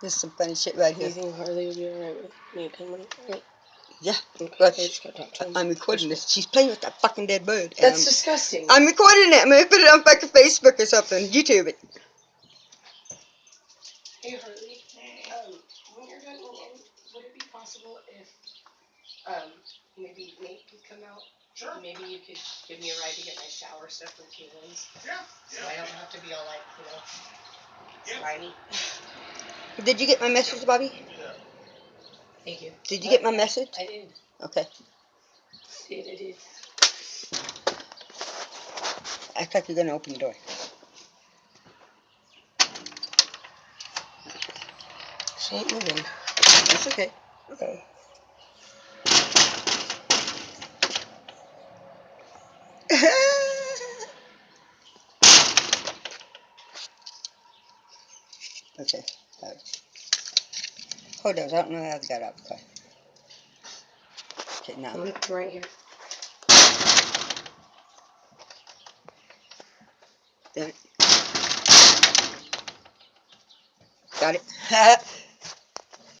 There's some funny shit right Do here. you think Harley would be alright with me coming? Yeah. Okay, Well, I just gotta talk to him. I'm recording this. She's playing with that fucking dead bird. That's disgusting. I'm recording it. I'm gonna put it on fucking Facebook or something. YouTube it. Hey Harley, when you're done eating, would it be possible if maybe Nate could come out? Sure. Maybe you could give me a ride to get my shower stuff from Kaylin's. Yeah. So I don't have to be all like, slimy. Did you get my message, Bobby? Yeah. Thank you. Did you get my message? I did. Okay. I did. Act like you're gonna open the door. She ain't moving. That's okay. Okay. Okay. Hold on. I don't know how to get out the car. Okay, now. I'm right here. Damn it. Got it.